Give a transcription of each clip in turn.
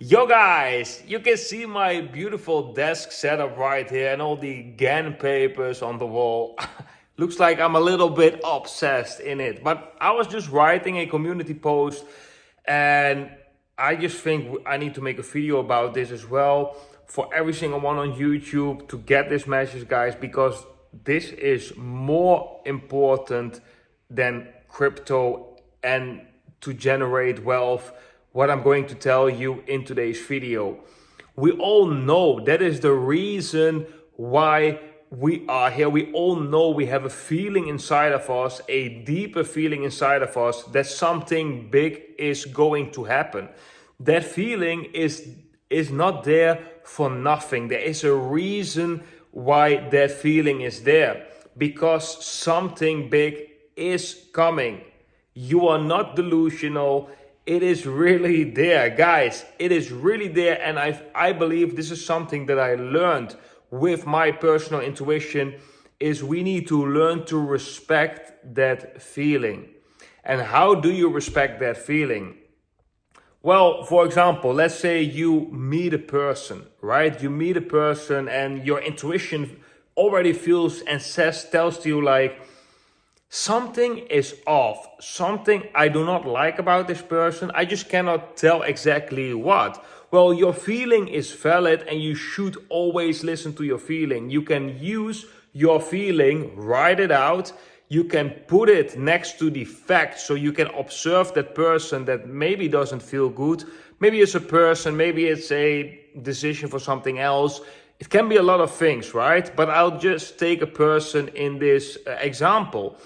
Yo guys, you can see my beautiful desk setup right here and all the GAN papers on the wall. Looks like I'm a little bit obsessed in it, but I was just writing a community post and I just think I need to make a video about this as well for every single one on YouTube to get this message, guys, because this is more important than crypto and to generate wealth. What I'm going to tell you in today's video. We all know that is the reason why we are here. We all know we have a feeling inside of us, a deeper feeling inside of us that something big is going to happen. That feeling is not there for nothing. There is a reason why that feeling is there, because something big is coming. You are not delusional. It is really there, guys. It is really there, and I believe this is something that I learned with my personal intuition, is we need to learn to respect that feeling. And how do you respect that feeling? Well, for example, let's say you meet a person, right? You meet a person and your intuition already feels and tells you like, something is off. Something I do not like about this person. I just cannot tell exactly what. Well, your feeling is valid and you should always listen to your feeling. You can use your feeling, write it out. You can put it next to the facts so you can observe that person that maybe doesn't feel good. Maybe it's a person, maybe it's a decision for something else. It can be a lot of things, right? But I'll just take a person in this example.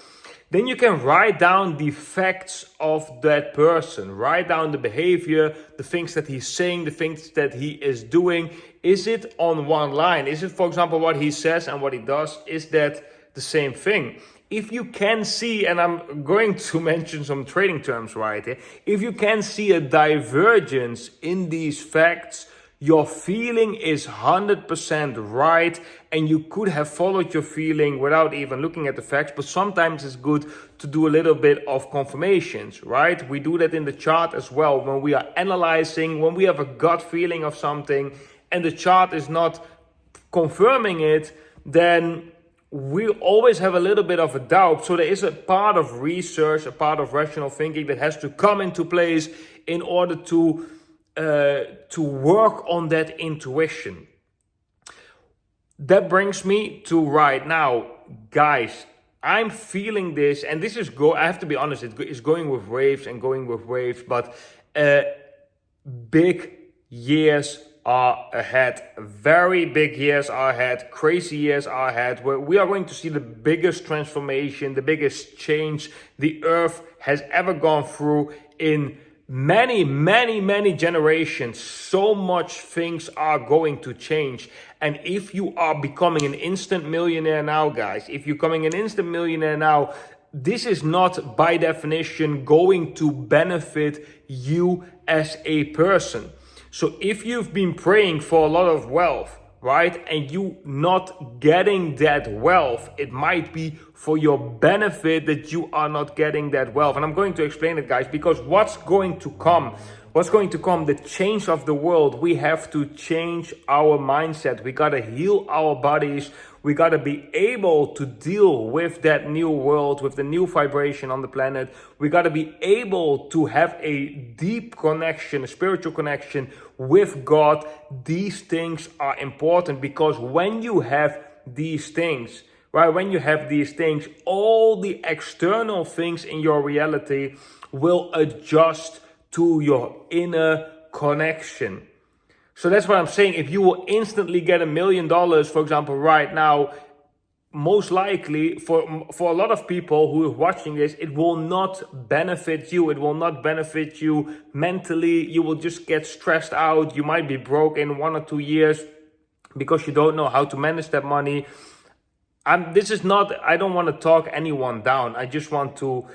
Then you can write down the facts of that person. Write down the behavior, the things that he's saying, the things that he is doing. Is it on one line? Is it, for example, what he says and what he does? Is that the same thing? If you can see, and I'm going to mention some trading terms right here. If you can see a divergence in these facts, your feeling is 100% right, and you could have followed your feeling without even looking at the facts, but sometimes it's good to do a little bit of confirmations, right? We do that in the chart as well. When we are analyzing, when we have a gut feeling of something and the chart is not confirming it, then we always have a little bit of a doubt. So there is a part of research, a part of rational thinking that has to come into place in order to work on that intuition. That brings me to right now, guys. I'm feeling this, and this is I have to be honest, it's going with waves and going with waves, but big years are ahead. Very big years are ahead. Crazy years are ahead, where we are going to see the biggest transformation, the biggest change the earth has ever gone through in many generations. So much things are going to change. And if you are becoming an instant millionaire now, guys, if you're becoming an instant millionaire now, this is not by definition going to benefit you as a person. So if you've been praying for a lot of wealth, right, and you not getting that wealth, it might be for your benefit that you are not getting that wealth. And I'm going to explain it, guys, because what's going to come, the change of the world, we have to change our mindset. We got to heal our bodies. We got to be able to deal with that new world, with the new vibration on the planet. We got to be able to have a deep connection, a spiritual connection with God. These things are important because when you have these things, right, all the external things in your reality will adjust to your inner connection. So that's what I'm saying. If you will instantly get $1 million, for example, right now, most likely for a lot of people who are watching this, it will not benefit you. It will not benefit you mentally. You will just get stressed out. You might be broke in 1 or 2 years because you don't know how to manage that money. I don't want to talk anyone down. I just want to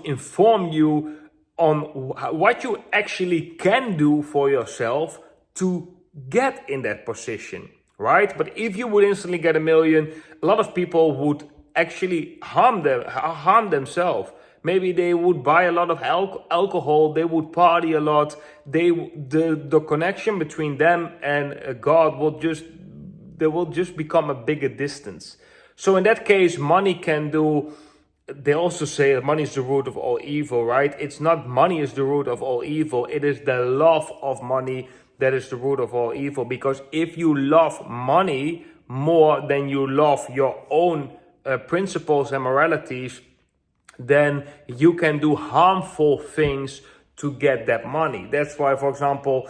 inform you on what you actually can do for yourself to get in that position, right? But if you would instantly get $1 million, a lot of people would actually harm themselves Maybe they would buy a lot of alcohol, they would party a lot. The connection between them and God will just become a bigger distance. So in that case, money can do. They also say that money is the root of all evil, right? It's not money is the root of all evil. It is the love of money that is the root of all evil. Because if you love money more than you love your own principles and moralities, then you can do harmful things to get that money. That's why, for example,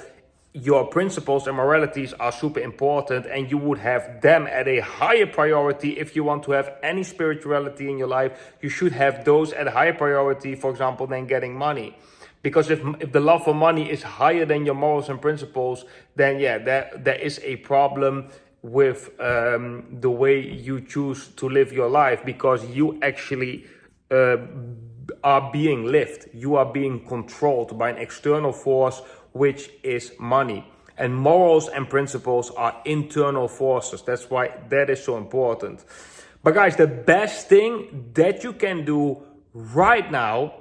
your principles and moralities are super important, and you would have them at a higher priority. If you want to have any spirituality in your life, you should have those at a higher priority, for example, than getting money. Because if the love for money is higher than your morals and principles, then yeah, there is a problem with the way you choose to live your life, because you actually are being lived. You are being controlled by an external force, which is money. And morals and principles are internal forces. That's why that is so important. But guys, the best thing that you can do right now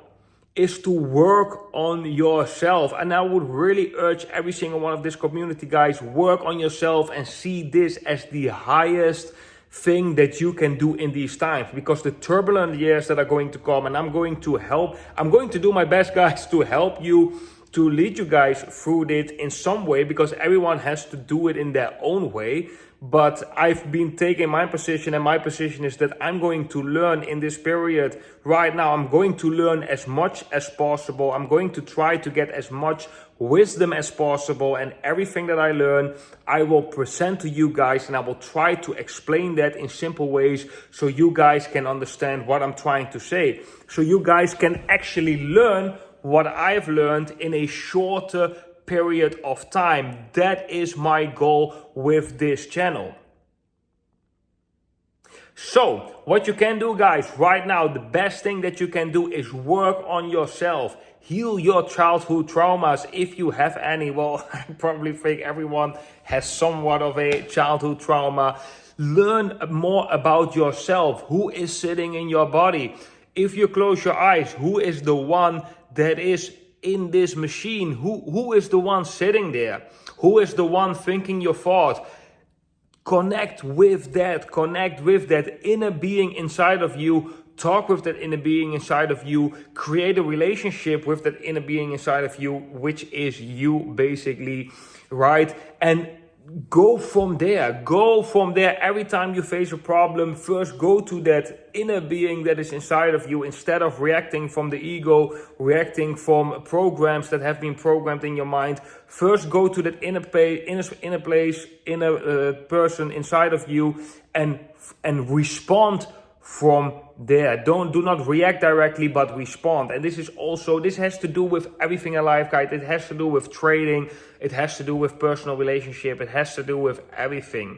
is to work on yourself. And I would really urge every single one of this community, guys, work on yourself and see this as the highest thing that you can do in these times, because the turbulent years that are going to come, and I'm going to do my best, guys, to help you, to lead you guys through it in some way, because everyone has to do it in their own way. But I've been taking my position, and my position is that I'm going to learn in this period right now. I'm going to learn as much as possible. I'm going to try to get as much wisdom as possible, and everything that I learn, I will present to you guys, and I will try to explain that in simple ways so you guys can understand what I'm trying to say. So you guys can actually learn what I've learned in a shorter period of time. That is my goal with this channel. So what you can do, guys, right now, the best thing that you can do is work on yourself. Heal your childhood traumas if you have any. Well, I probably think everyone has somewhat of a childhood trauma. Learn more about yourself. Who is sitting in your body? If you close your eyes, who is the one that is in this machine? Who is the one sitting there? Who is the one thinking your thought? Connect with that inner being inside of you. Talk with that inner being inside of you. Create a relationship with that inner being inside of you, which is you basically, right? And go from there. Every time you face a problem, first go to that inner being that is inside of you, instead of reacting from the ego, reacting from programs that have been programmed in your mind. First go to that inner person inside of you, and respond from there. Do not react directly, but respond. And this has to do with everything in life, guys. It has to do with trading. It has to do with personal relationship. It has to do with everything.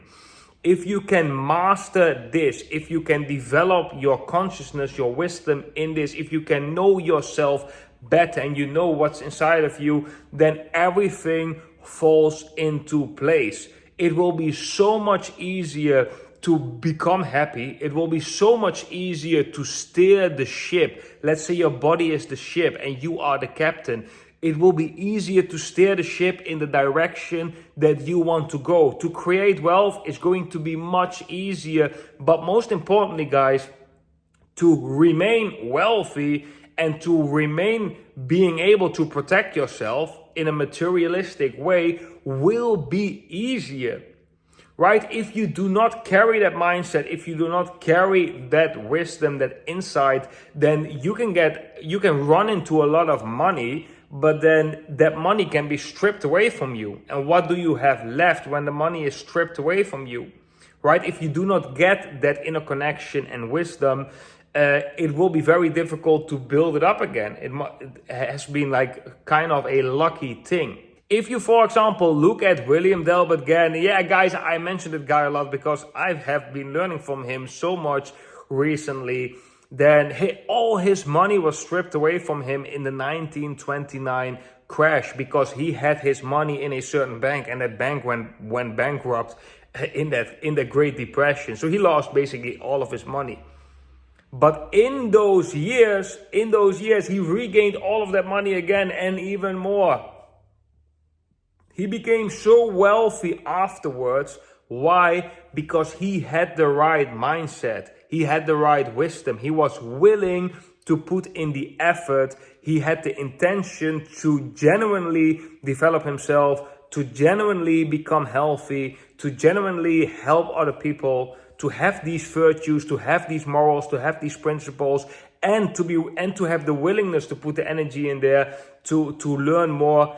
If you can master this, if you can develop your consciousness, your wisdom in this, if you can know yourself better and you know what's inside of you, then everything falls into place. It will be so much easier to become happy. It will be so much easier to steer the ship. Let's say your body is the ship and you are the captain. It will be easier to steer the ship in the direction that you want to go. To create wealth is going to be much easier. But most importantly, guys, to remain wealthy and to remain being able to protect yourself in a materialistic way will be easier. Right? If you do not carry that mindset, if you do not carry that wisdom, that insight, then you can run into a lot of money, but then that money can be stripped away from you. And what do you have left when the money is stripped away from you? Right? If you do not get that inner connection and wisdom, it will be very difficult to build it up again. It has been like kind of a lucky thing. If you, for example, look at William Delbert Gann, yeah, guys, I mentioned that guy a lot because I have been learning from him so much recently. Then all his money was stripped away from him in the 1929 crash because he had his money in a certain bank, and that bank went bankrupt in the Great Depression. So he lost basically all of his money. But in those years, he regained all of that money again and even more. He became so wealthy afterwards. Why? Because he had the right mindset. He had the right wisdom. He was willing to put in the effort. He had the intention to genuinely develop himself, to genuinely become healthy, to genuinely help other people, to have these virtues, to have these morals, to have these principles, and to have the willingness to put the energy in there to learn more.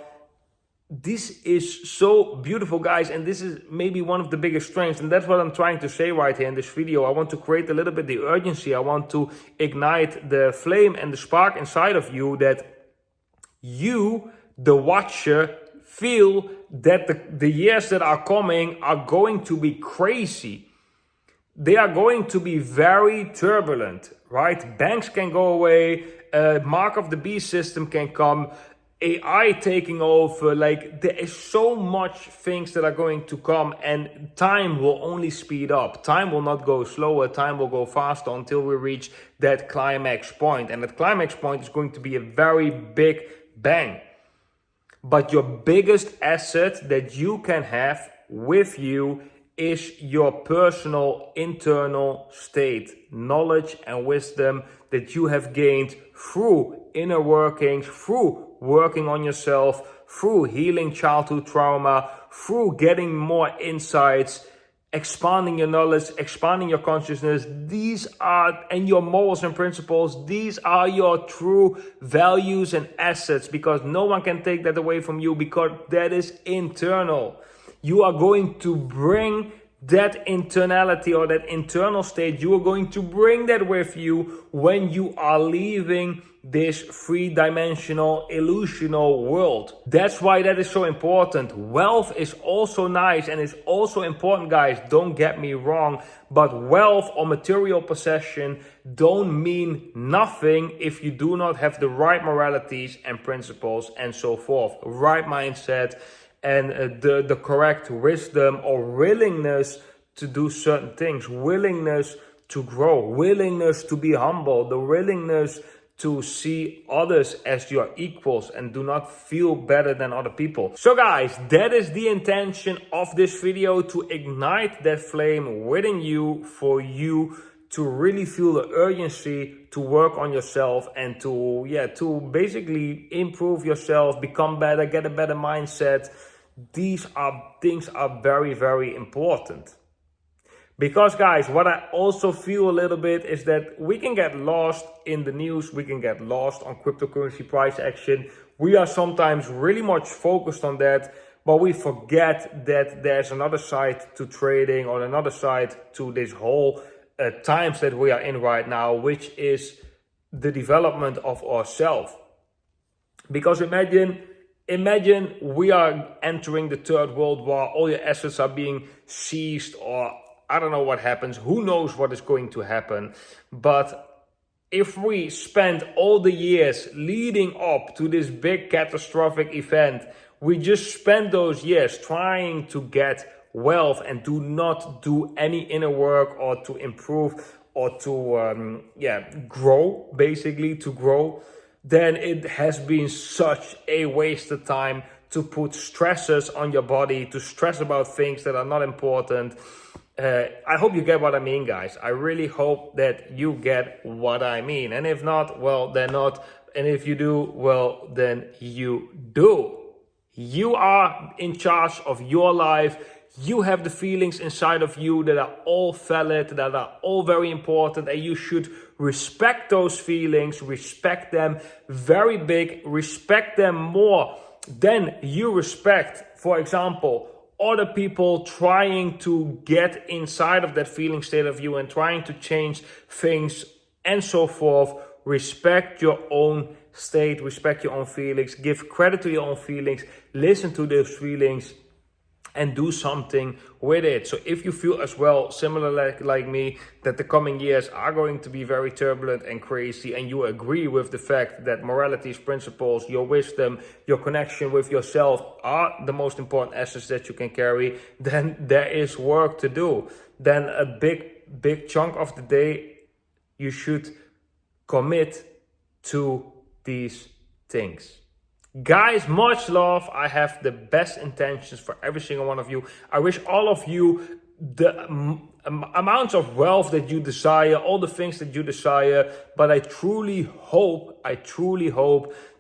This is so beautiful, guys, and this is maybe one of the biggest strengths, and that's what I'm trying to say right here in this video. I want to create a little bit the urgency. I want to ignite the flame and the spark inside of you, that you, the watcher, feel that the years that are coming are going to be crazy. They are going to be very turbulent, right? Banks can go away, mark of the beast system can come, AI taking over. Like, there is so much things that are going to come, and time will only speed up. Time will not go slower, time will go faster until we reach that climax point. And that climax point is going to be a very big bang. But your biggest asset that you can have with you is your personal internal state, knowledge and wisdom that you have gained through inner workings, through working on yourself, through healing childhood trauma, through getting more insights, expanding your knowledge, expanding your consciousness. These are, and your morals and principles, these are your true values and assets, because no one can take that away from you, because that is internal. You are going to bring that internality or that internal state, you are going to bring that with you when you are leaving this three-dimensional, illusional world. That's why that is so important. Wealth is also nice and is also important, guys. Don't get me wrong. But wealth or material possession don't mean nothing if you do not have the right moralities and principles and so forth. Right mindset and the correct wisdom or willingness to do certain things, willingness to grow, willingness to be humble, the willingness to see others as your equals and do not feel better than other people. So guys, that is the intention of this video, to ignite that flame within you, for you to really feel the urgency to work on yourself and to basically improve yourself, become better, get a better mindset. These things are very, very important. Because guys, what I also feel a little bit is that we can get lost in the news, we can get lost on cryptocurrency price action. We are sometimes really much focused on that, but we forget that there's another side to trading, or another side to this whole times that we are in right now, which is the development of ourselves. Because imagine we are entering the Third World War, all your assets are being seized, or I don't know what happens, who knows what is going to happen. But if we spend all the years leading up to this big catastrophic event, we just spend those years trying to get wealth and do not do any inner work or to improve or to grow, basically to grow, then it has been such a waste of time to put stresses on your body, to stress about things that are not important. I hope you get what I mean, guys. I really hope that you get what I mean. And if not, well, then not. And if you do, well, then you do. You are in charge of your life. You have the feelings inside of you that are all valid, that are all very important, and you should respect those feelings, respect them very big, respect them more than you respect, for example, other people trying to get inside of that feeling state of you and trying to change things and so forth. Respect your own state, respect your own feelings, give credit to your own feelings, listen to those feelings and do something with it. So if you feel as well, similar like me, that the coming years are going to be very turbulent and crazy, and you agree with the fact that moralities, principles, your wisdom, your connection with yourself are the most important assets that you can carry, then there is work to do. Then a big chunk of the day you should commit to these things. Guys, much love. I have the best intentions for every single one of you. I wish all of you the amounts of wealth that you desire, all the things that you desire. But I truly hope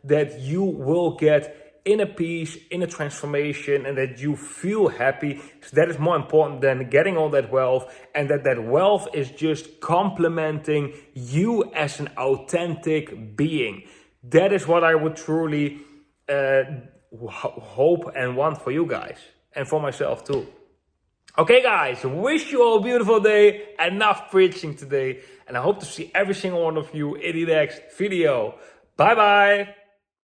that you will get inner peace, inner transformation, and that you feel happy. So that is more important than getting all that wealth, and that wealth is just complementing you as an authentic being. That is what I would truly hope and want for you guys, and for myself too. Okay guys, wish you all a beautiful day. Enough preaching today, and I hope to see every single one of you in the next video. Bye bye.